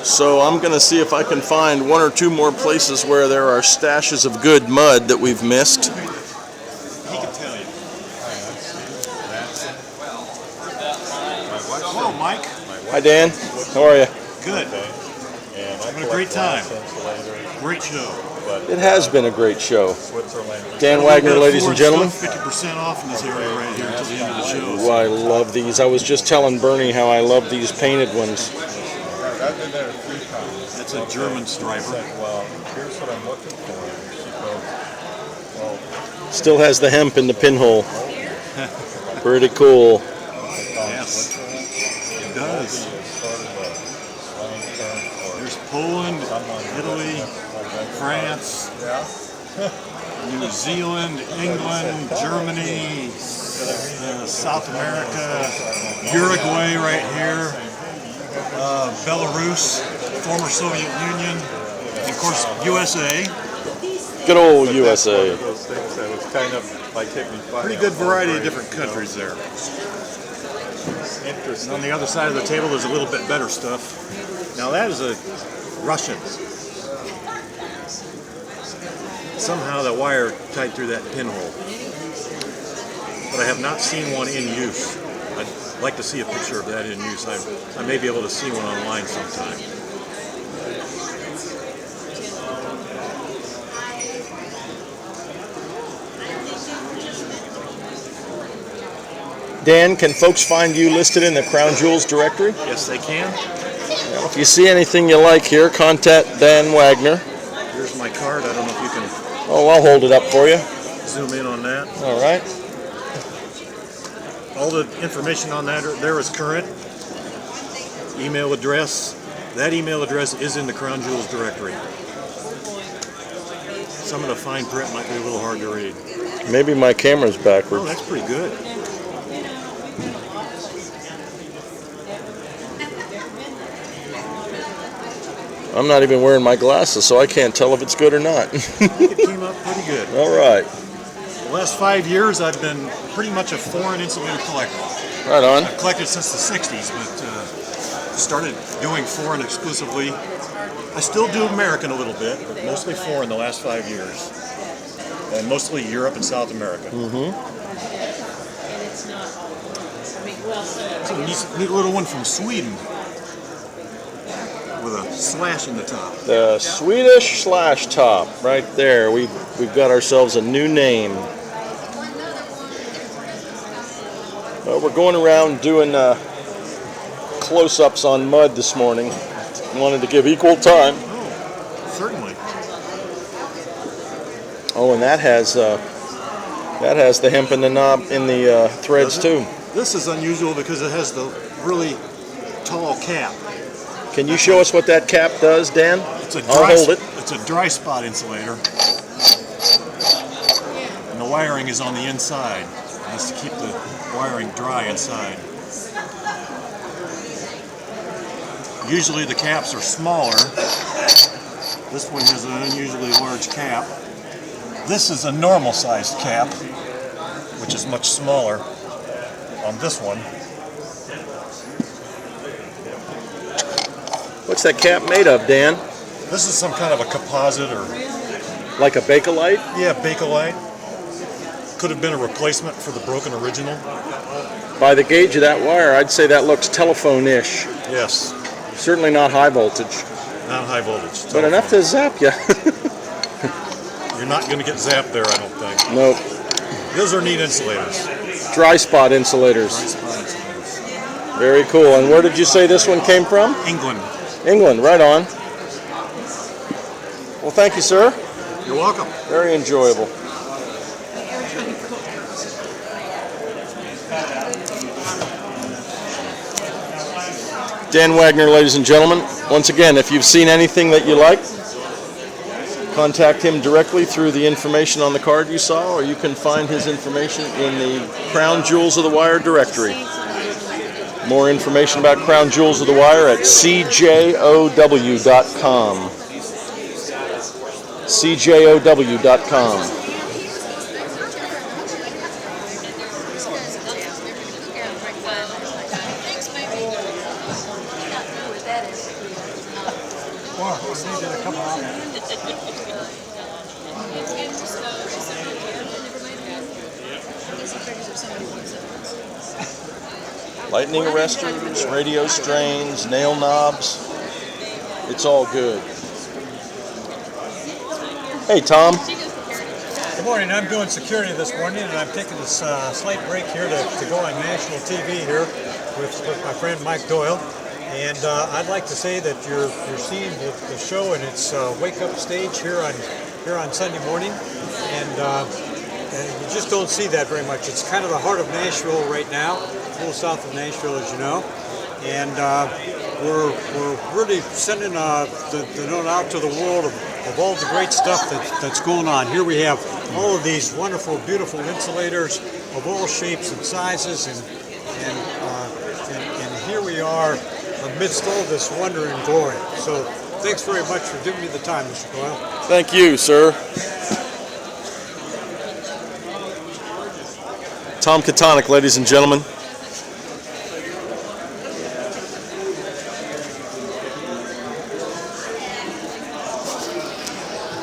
so I'm going to see if I can find one or two more places where there are stashes of good mud that we've missed.
He can tell you. Hello, Mike.
Hi, Dan. How are you?
Good. Having a great time. Great show.
It has been a great show. Dan Wagner, ladies and gentlemen.
50% off in this area right here until the end of the show.
Oh, I love these. I was just telling Bernie how I love these painted ones.
That's a German striper.
Well, here's what I'm looking for.
Still has the hemp in the pinhole. Pretty cool.
Yes, it does. There's Poland, Italy, France, New Zealand, England, Germany, South America, Uruguay right here, Belarus, former Soviet Union, and of course USA.
Good old USA.
Pretty good variety of different countries there. And on the other side of the table, there's a little bit better stuff. Now that is a Russian. Somehow the wire tied through that pinhole. But I have not seen one in use. I'd like to see a picture of that in use. I may be able to see one online sometime.
Dan, can folks find you listed in the Crown Jewels directory?
Yes, they can.
Well, if you see anything you like here, contact Dan Wagner.
Here's my card. I don't know if you can
Oh, I'll hold it up for you.
zoom in on that.
All right.
All the information on that there is current. Email address. That email address is in the Crown Jewels directory. Some of the fine print might be a little hard to read.
Maybe my camera's backwards.
Oh, that's pretty good.
I'm not even wearing my glasses, so I can't tell if it's good or not.
It came up pretty good.
All right.
The last 5 years, I've been pretty much a foreign insulator collector.
Right on.
I've collected since the 60s, but started doing foreign exclusively. I still do American a little bit, but mostly foreign the last 5 years. And mostly Europe and South America.
Mm-hmm.
It's a neat little one from Sweden with a slash in the top.
The Swedish slash top, right there. We've got ourselves a new name. Well, we're going around doing close-ups on mud this morning. Wanted to give equal time.
Oh, certainly.
Oh, and that has the hemp in the knob in the threads too.
This is unusual because it has the really tall cap.
Can you show us what that cap does, Dan?
It's a
I'll hold it.
It's a dry spot insulator. And the wiring is on the inside. That's to keep the wiring dry inside. Usually the caps are smaller. This one has an unusually large cap. This is a normal sized cap, which is much smaller on this one.
What's that cap made of, Dan?
This is some kind of a composite or...
Like a Bakelite?
Yeah, Bakelite. Could have been a replacement for the broken original.
By the gauge of that wire, I'd say that looks telephone-ish.
Yes.
Certainly not high voltage.
Not high voltage.
But enough to zap you.
You're not going to get zapped there, I don't think.
Nope.
Those are neat insulators.
Dry spot insulators.
Dry spot insulators.
Very cool. And where did you say this one came from?
England.
England, right on. Well, thank you, sir.
You're welcome.
Very enjoyable. Dan Wagner, ladies and gentlemen. Once again, if you've seen anything that you like, contact him directly through the information on the card you saw, or you can find his information in the Crown Jewels of the Wire directory. More information about Crown Jewels of the Wire at cjow.com. cjow.com. Lightning arresters, radio strains, nail knobs. It's all good. Hey, Tom.
Good morning. I'm doing security this morning, and I'm taking this slight break here to go on national TV here with my friend Mike Doyle. And I'd like to say that you're seeing the show in its wake up stage here on Sunday morning, and you just don't see that very much. It's kind of the heart of Nashville right now, a little south of Nashville, as you know, and we're really sending the note out to the world of all the great stuff that's going on. Here we have all of these wonderful, beautiful insulators of all shapes and sizes, and here we are amidst all this wonder and glory. So thanks very much for giving me the time, Mr. Doyle.
Thank you, sir. Tom Katonic, ladies and gentlemen.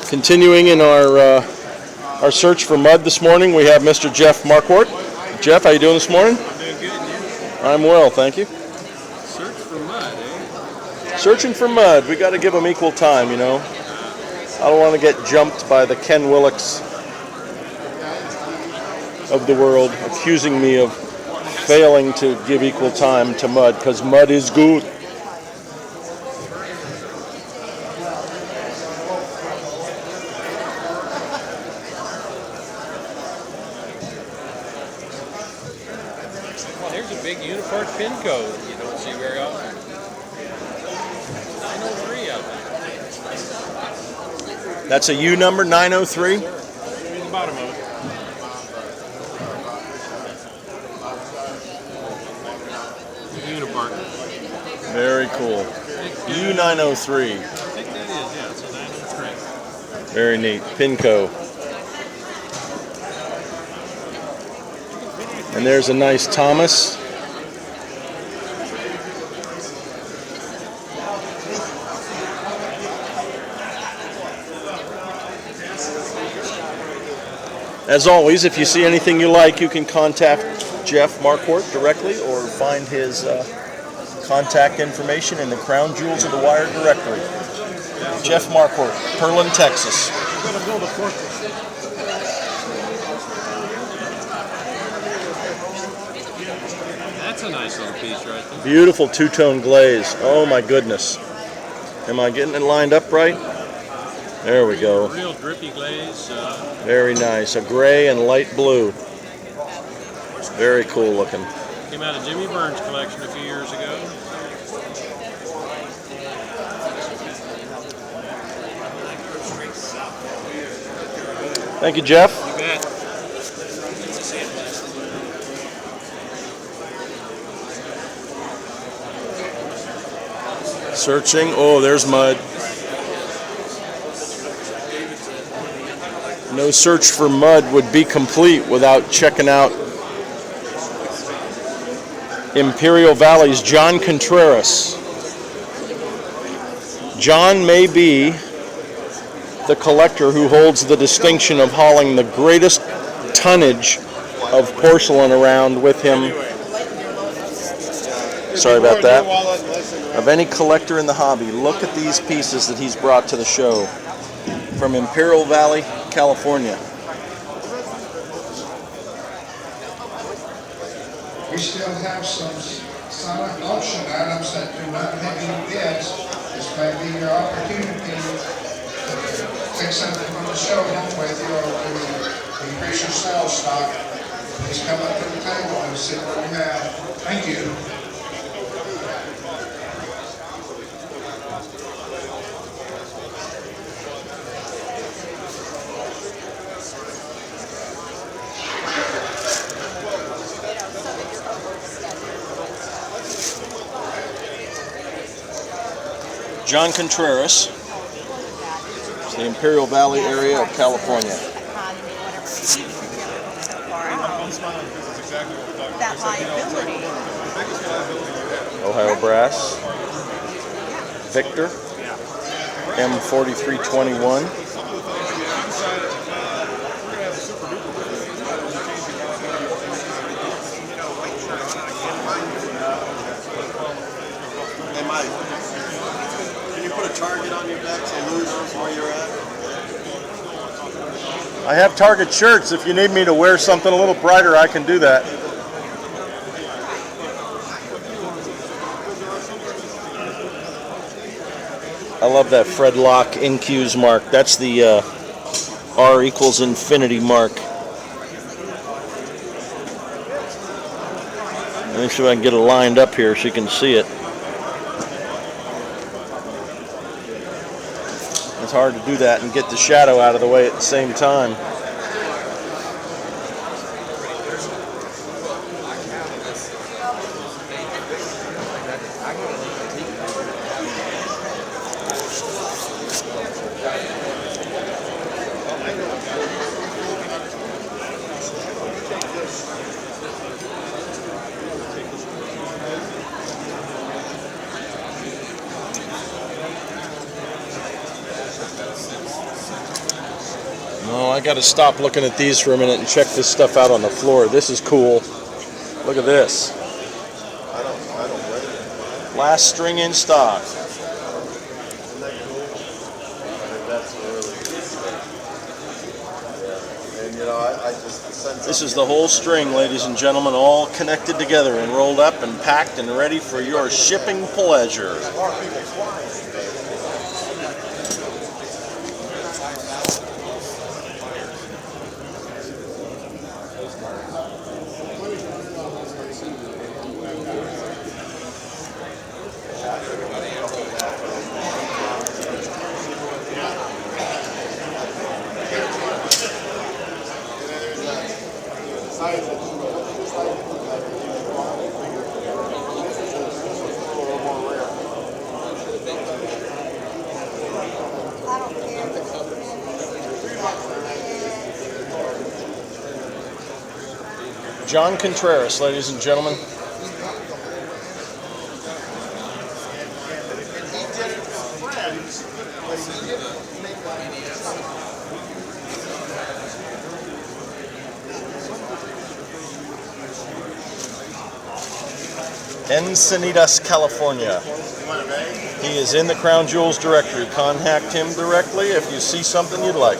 Continuing in our search for mud this morning, we have Mr. Jeff Marquardt. Jeff, how you doing this morning?
I'm doing good, and you?
I'm well, thank you.
Search for mud, eh?
Searching for mud. We got to give them equal time, you know. I don't want to get jumped by the Ken Willocks of the world accusing me of failing to give equal time to mud, because mud is good.
Well, here's a big Unipart pin code you don't see very often. 903 out there.
That's a U number, 903?
Here's the bottom of it. Unipart.
Very cool. U903.
I think that is, yeah, it's a 903.
Very neat. Pinco. And there's a nice Thomas. As always, if you see anything you like, you can contact Jeff Marquardt directly or find his contact information in the Crown Jewels of the Wire directory. Jeff Marquardt, Pearland, Texas.
That's a nice little piece right there.
Beautiful two-tone glaze. Oh my goodness. Am I getting it lined up right? There we go.
Real drippy glaze.
Very nice. A gray and light blue. Very cool looking.
Came out of Jimmy Burns' collection a few years ago.
Thank you, Jeff.
You bet.
Searching. Oh, there's mud. No search for mud would be complete without checking out Imperial Valley's John Contreras. John may be the collector who holds the distinction of hauling the greatest tonnage of porcelain around with him. Sorry about that. Of any collector in the hobby. Look at these pieces that he's brought to the show from Imperial Valley, California.
We still have some silent auction items that do not have any bids. This may be your opportunity to take something from the show home with you or to increase your sales stock. Please come up to the table and see what we have. Thank you.
John Contreras, the Imperial Valley area of California.
That liability.
Ohio Brass, Victor, M4321.
Hey, Mike, can you put a target on your deck so Lou knows where you're at?
I have Target shirts. If you need me to wear something a little brighter, I can do that. I love that Fred Locke NQ's mark. That's the R equals infinity mark. Let me see if I can get it lined up here so you can see it. It's hard to do that and get the shadow out of the way at the same time. No, I got to stop looking at these for a minute and check this stuff out on the floor. This is cool. Look at this. Last string in stock. This is the whole string, ladies and gentlemen, all connected together and rolled up and packed and ready for your shipping pleasure. John Contreras, ladies and gentlemen. Encinitas, California. He is in the Crown Jewels directory. Contact him directly if you see something you'd like.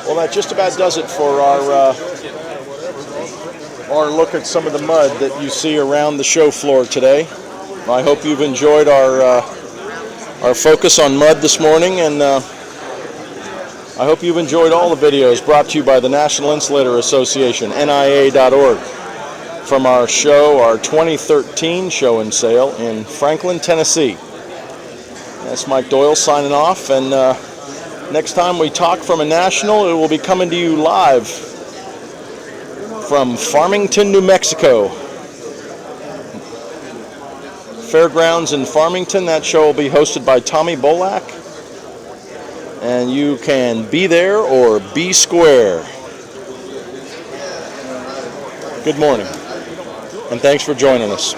Well, that just about does it for our look at some of the mud that you see around the show floor today. I hope you've enjoyed our focus on mud this morning, and I hope you've enjoyed all the videos brought to you by the National Insulator Association, NIA.org, from our show, our 2013 show and sale in Franklin, Tennessee. That's Mike Doyle signing off, and next time we talk from a national, it will be coming to you live from Farmington, New Mexico. Fairgrounds in Farmington. That show will be hosted by Tommy Bolak. And you can be there or be square. Good morning, and thanks for joining us.